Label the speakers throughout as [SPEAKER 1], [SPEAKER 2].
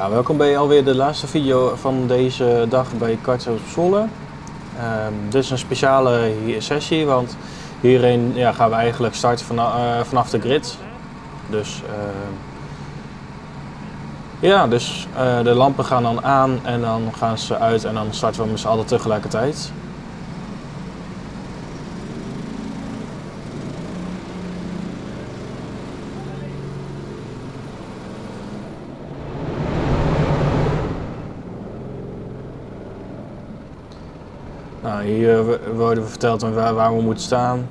[SPEAKER 1] Ja, welkom bij alweer de laatste video van deze dag bij Kitesurf Zwolle. Dit is een speciale sessie, want hierin gaan we eigenlijk starten vanaf de grid. Dus, de lampen gaan dan aan en dan gaan ze uit en dan starten we met z'n allen tegelijkertijd. Nou, hier worden we verteld waar we moeten staan.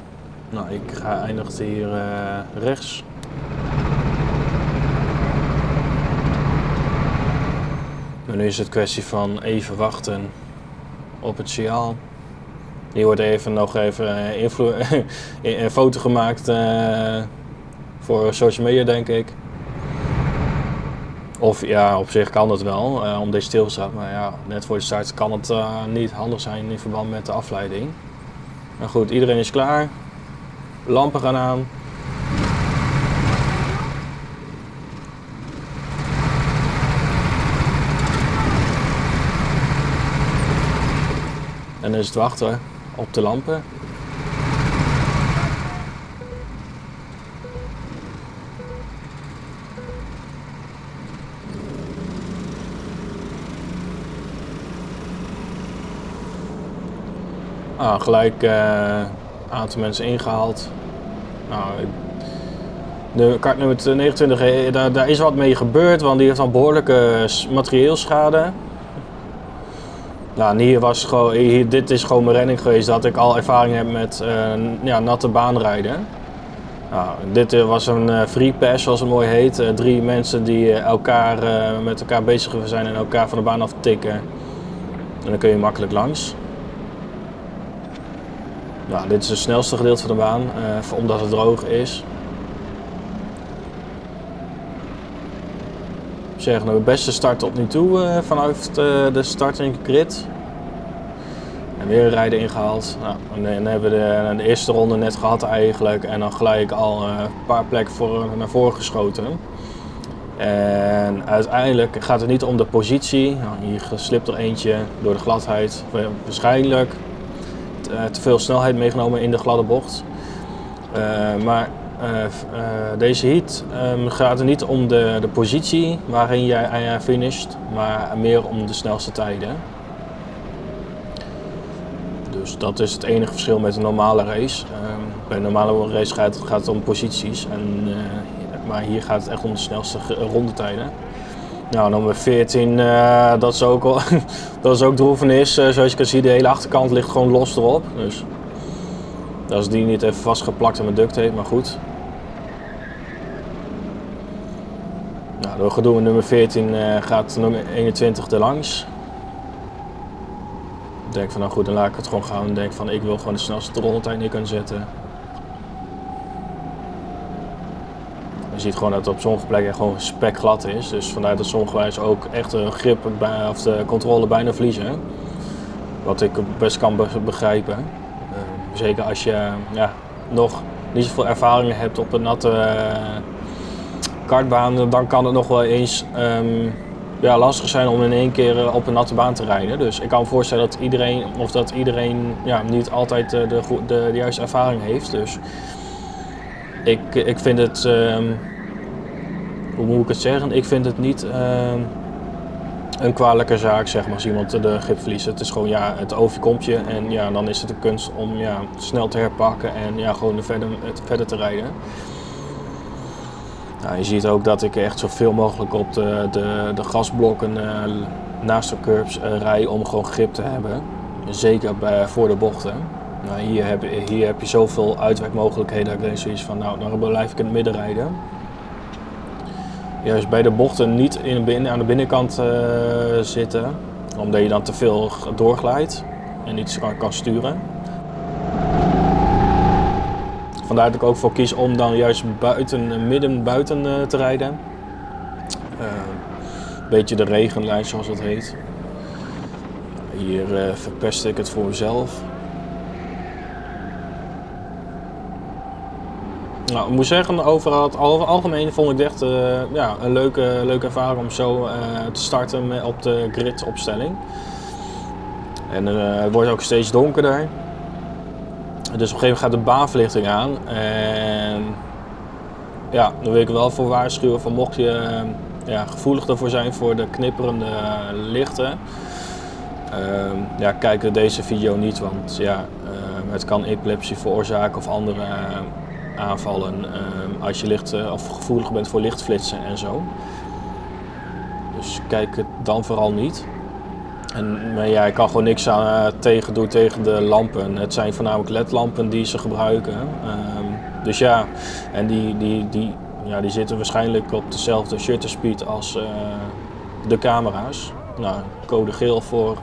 [SPEAKER 1] Nou, ik eindig hier rechts. En nu is het kwestie van even wachten op het signaal. Hier wordt nog even een foto gemaakt voor social media, denk ik. Of ja, op zich kan het wel, omdat je stilstaat. Maar ja, net voor de start kan het niet handig zijn in verband met de afleiding. Maar goed, iedereen is klaar. Lampen gaan aan. En dan is het wachten op de lampen. Gelijk een aantal mensen ingehaald. Nou, de kart nummer 29, daar is wat mee gebeurd, want die heeft al behoorlijke materieelschade. Nou, dit is gewoon mijn redding geweest, dat ik al ervaring heb met natte baanrijden. Nou, dit was een free pass, zoals het mooi heet. 3 mensen die met elkaar bezig zijn en elkaar van de baan af tikken. En dan kun je makkelijk langs. Nou, dit is het snelste gedeelte van de baan, omdat het droog is. Zeg, nou, de beste start tot nu toe vanuit de starting grid. En weer een rijder ingehaald. Nou, en dan hebben we de eerste ronde net gehad eigenlijk. En dan gelijk al een paar plekken naar voren geschoten. En uiteindelijk gaat het niet om de positie. Nou, hier slipt er eentje door de gladheid. Waarschijnlijk te veel snelheid meegenomen in de gladde bocht. Deze heat gaat het niet om de positie waarin jij finisht, maar meer om de snelste tijden. Dus dat is het enige verschil met een normale race. Bij een normale race gaat het om posities, maar hier gaat het echt om de snelste rondetijden. Nou, nummer 14, dat is ook droevenis. Zoals je kan zien, de hele achterkant ligt gewoon los erop. Dus dat is die niet even vastgeplakt met duct tape, maar goed. Nou, door gedoe met nummer 14 gaat nummer 21 erlangs. Ik denk van nou goed, dan laat ik het gewoon gaan. Ik denk van ik wil gewoon de snelste rondetijd neer kunnen zetten. Je ziet gewoon dat het op sommige plekken gewoon spekglad is. Dus vandaar dat sommige wijs ook echt een grip of de controle bijna verliezen. Wat ik best kan begrijpen. Zeker als je nog niet zoveel ervaring hebt op een natte kartbaan, dan kan het nog wel eens lastig zijn om in één keer op een natte baan te rijden. Dus ik kan me voorstellen dat iedereen niet altijd de juiste ervaring heeft. Dus ik vind het, hoe moet ik het zeggen, ik vind het niet een kwalijke zaak, zeg maar, als iemand de grip verliest. Het is gewoon, het overkomt je en dan is het een kunst om snel te herpakken en gewoon verder te rijden. Nou, je ziet ook dat ik echt zoveel mogelijk op de gasblokken naast de curbs rij om gewoon grip te hebben. Zeker voor de bochten. Nou, hier heb je zoveel uitwijkmogelijkheden dat ik denk zoiets van, nou, dan blijf ik in het midden rijden. Juist bij de bochten niet aan de binnenkant zitten, omdat je dan te veel doorglijdt en niet kan sturen. Vandaar dat ik ook voor kies om dan juist midden buiten te rijden. Een beetje de regenlijn zoals het heet. Hier verpest ik het voor mezelf. Nou, ik moet zeggen, over het algemeen vond ik het echt ja, een leuke ervaring om zo te starten op de grid opstelling. En het wordt ook steeds donkerder. Dus op een gegeven moment gaat de baanverlichting aan. En ja, dan wil ik wel voor waarschuwen van mocht je ja, gevoelig ervoor zijn voor de knipperende lichten. Ja, kijk deze video niet, want ja, het kan epilepsie veroorzaken of andere aanvallen als je licht of gevoelig bent voor lichtflitsen en zo. Dus kijk het dan vooral niet. Maar ja, ik kan gewoon niks aan tegen doen tegen de lampen. Het zijn voornamelijk LED-lampen die ze gebruiken. Dus ja, en die zitten waarschijnlijk op dezelfde shutter speed als de camera's. Nou, code geel voor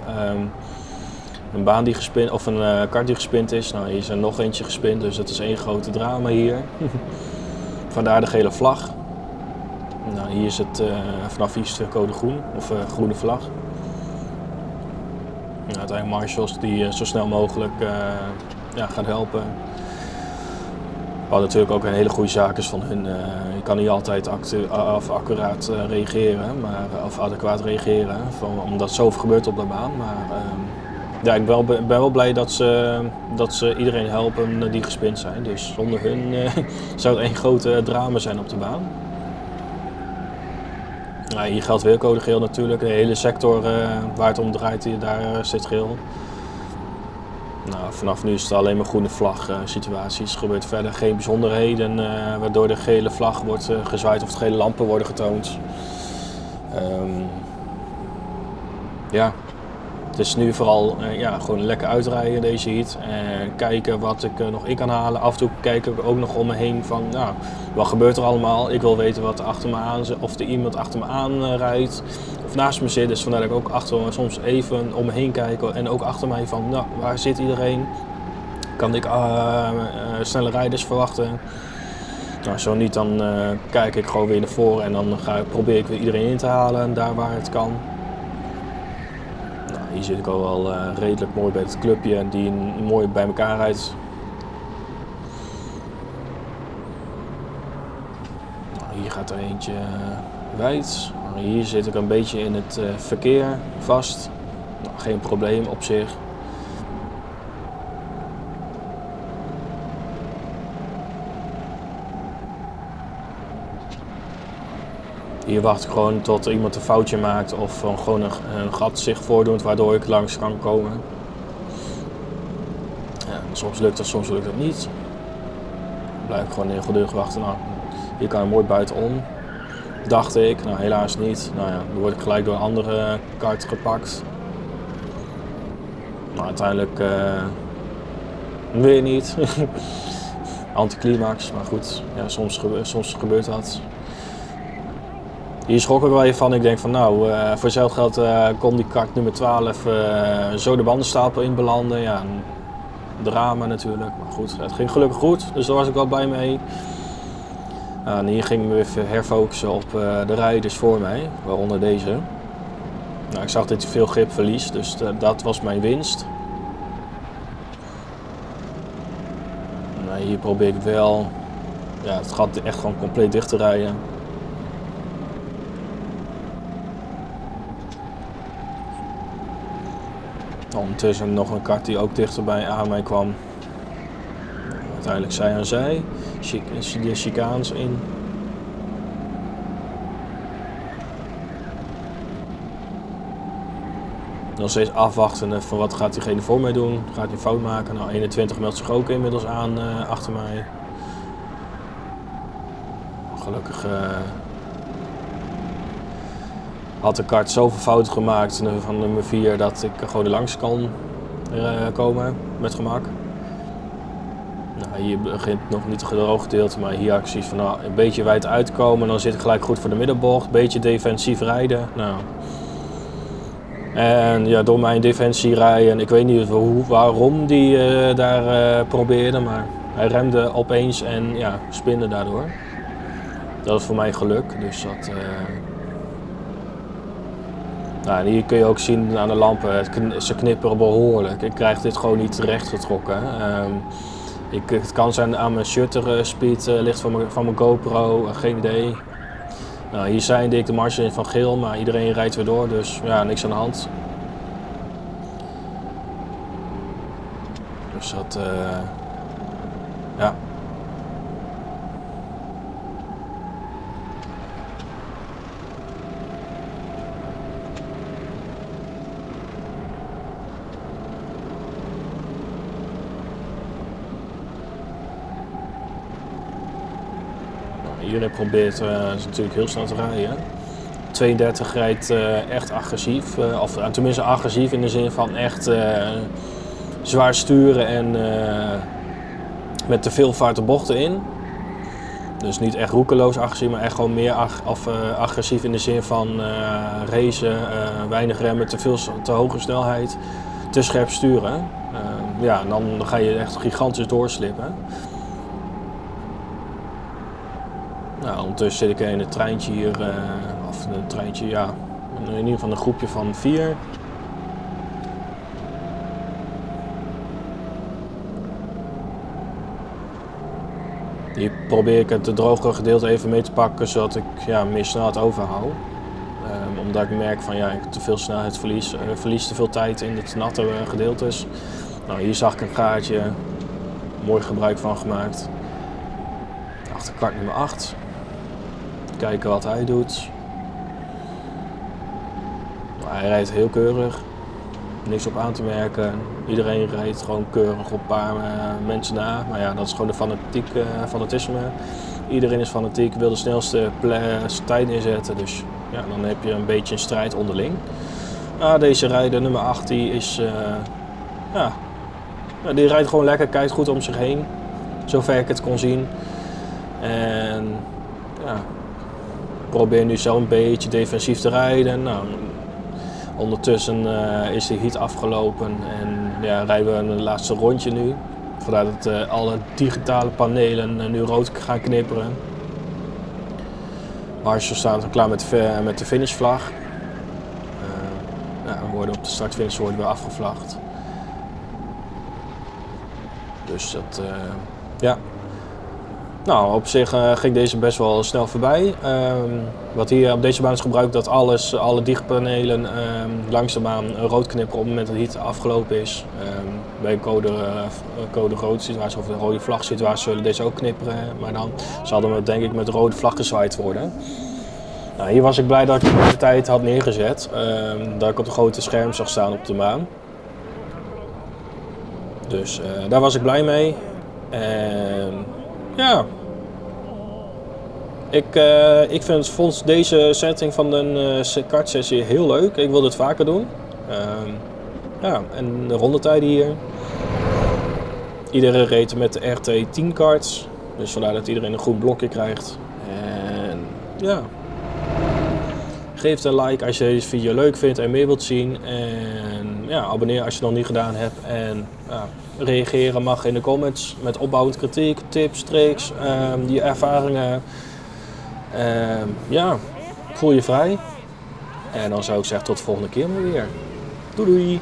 [SPEAKER 1] een baan die gespind, of een kart die gespind is. Nou, hier is er nog eentje gespind, dus het is één grote drama hier. Vandaar de gele vlag. Nou, hier is het vanaf hier is de code groen, of groene vlag. Nou, uiteindelijk marshals die zo snel mogelijk ja, gaan helpen. Wat natuurlijk ook een hele goede zaak is van hun. Je kan niet altijd accuraat reageren, of adequaat reageren, omdat zoveel gebeurt op de baan. Maar ja, ik ben wel blij dat ze iedereen helpen die gespind zijn. Dus zonder hun zou het één grote drama zijn op de baan. Nou, hier geldt weer code geel natuurlijk. De hele sector waar het om draait, daar zit geel. Nou, vanaf nu is het alleen maar groene vlag situaties. Er gebeurt verder geen bijzonderheden waardoor de gele vlag wordt gezwaaid of de gele lampen worden getoond. Ja, het is nu vooral ja, gewoon lekker uitrijden deze heat. En kijken wat ik nog in kan halen. Af en toe kijk ik ook nog om me heen van nou, wat gebeurt er allemaal. Ik wil weten wat er achter me aan zit, of er iemand achter me aan rijdt. Of naast me zit, dus vandaar dat ik ook achter me soms even om me heen kijk. En ook achter mij van nou, waar zit iedereen? Kan ik snelle rijders verwachten? Nou, zo niet, dan kijk ik gewoon weer naar voren en dan probeer ik weer iedereen in te halen daar waar het kan. Nou, hier zit ik al wel redelijk mooi bij het clubje die mooi bij elkaar rijdt. Nou, hier gaat er eentje wijd. Nou, hier zit ik een beetje in het verkeer vast. Nou, geen probleem op zich. Hier wacht ik gewoon tot iemand een foutje maakt of gewoon een gat zich voordoet waardoor ik langs kan komen. Ja, soms lukt het, soms lukt het niet. Dan blijf ik gewoon heel geduldig wachten. Nou, hier kan ik mooi buitenom, dacht ik. Nou, helaas niet. Nou ja, dan word ik gelijk door een andere kart gepakt. Nou, uiteindelijk weer niet. Anticlimax, maar goed, ja, soms gebeurt dat. Hier schrok ik wel even van. Ik denk van nou, voor hetzelfde geld kon die kart nummer 12 zo de bandenstapel in belanden. Ja, een drama natuurlijk. Maar goed, het ging gelukkig goed. Dus daar was ik wel blij mee. En hier gingen we even herfocussen op de rijders voor mij. Waaronder deze. Nou, ik zag dat hij veel grip verliest. Dus dat was mijn winst. Nou, hier probeer ik wel ja, het gat echt gewoon compleet dicht te rijden. Ondertussen nog een kart die ook dichterbij aan mij kwam. Uiteindelijk zij aan zij. De chicanes in. Nog steeds afwachten van wat gaat diegene voor mij doen. Gaat hij fout maken? Nou, 21 meldt zich ook inmiddels aan achter mij. Gelukkig had de kart zoveel fouten gemaakt van nummer 4 dat ik gewoon er langs kan komen met gemak. Nou, hier begint nog niet het droog gedeelte, maar hier had ik zoiets van nou, een beetje wijd uitkomen. Dan zit ik gelijk goed voor de middenbocht, een beetje defensief rijden. Nou. En ja, door mijn defensie rijden, ik weet niet waarom die daar probeerde, maar hij remde opeens en ja, spinde daardoor. Dat is voor mij geluk, dus dat... Nou, en hier kun je ook zien aan de lampen, ze knipperen behoorlijk. Ik krijg dit gewoon niet recht getrokken. Het kan zijn aan mijn shutter speed ligt van mijn GoPro, geen idee. Nou, hier seinde ik de marge in van geel, maar iedereen rijdt weer door, dus ja, niks aan de hand. Dus dat, ja. Iedereen probeert natuurlijk heel snel te rijden. 32 rijdt echt agressief, of tenminste agressief in de zin van echt zwaar sturen en met te veel vaart de bochten in. Dus niet echt roekeloos agressief, maar echt gewoon meer agressief in de zin van racen, weinig remmen, te hoge snelheid, te scherp sturen. Ja, en dan ga je echt gigantisch doorslippen. Nou, ondertussen zit ik in het treintje hier, of een treintje, ja, in ieder geval een groepje van 4. Hier probeer ik het droge gedeelte even mee te pakken, zodat ik meer snelheid overhoud. Omdat ik merk van ik te veel snelheid verlies te veel tijd in het natte gedeeltes. Nou, hier zag ik een gaatje, mooi gebruik van gemaakt. Achter kart nummer 8. Kijken wat hij doet. Hij rijdt heel keurig, niks op aan te merken. Iedereen rijdt gewoon keurig op een paar mensen na. Maar ja, dat is gewoon de fanatisme. Iedereen is fanatiek, wil de snelste tijd neerzetten. Dus ja, dan heb je een beetje een strijd onderling. Deze rijder, nummer 8, die is... die rijdt gewoon lekker, kijkt goed om zich heen. Zover ik het kon zien. En ja, probeer nu zelf een beetje defensief te rijden. Nou, ondertussen is de heat afgelopen en rijden we een laatste rondje nu. Vandaar dat alle digitale panelen nu rood gaan knipperen. Marshals staan klaar met de finishvlag. We worden op de start-finish weer afgevlagd. Dus dat, ja. Nou, op zich ging deze best wel snel voorbij. Wat hier op deze baan is gebruikt, dat alle dichtpanelen langzaamaan rood knipperen op het moment dat het heat afgelopen is. Bij een code rood situatie of een rode vlag situatie zullen deze ook knipperen. Maar dan zal we denk ik met de rode vlag gezwaaid worden. Nou, hier was ik blij dat ik de tijd had neergezet. Dat ik op de grote scherm zag staan op de baan. Dus daar was ik blij mee. En ja, ik vond deze setting van een kartsessie heel leuk. Ik wilde het vaker doen. En de rondetijden hier. Iedereen reed met de RT10 karts. Dus vandaar dat iedereen een groen blokje krijgt. En ja, geef een like als je deze video leuk vindt en meer wilt zien. En ja, abonneer als je het nog niet gedaan hebt. En reageren mag in de comments met opbouwend kritiek, tips, tricks, je ervaringen. Voel je vrij. En dan zou ik zeggen tot de volgende keer maar weer. Doei doei!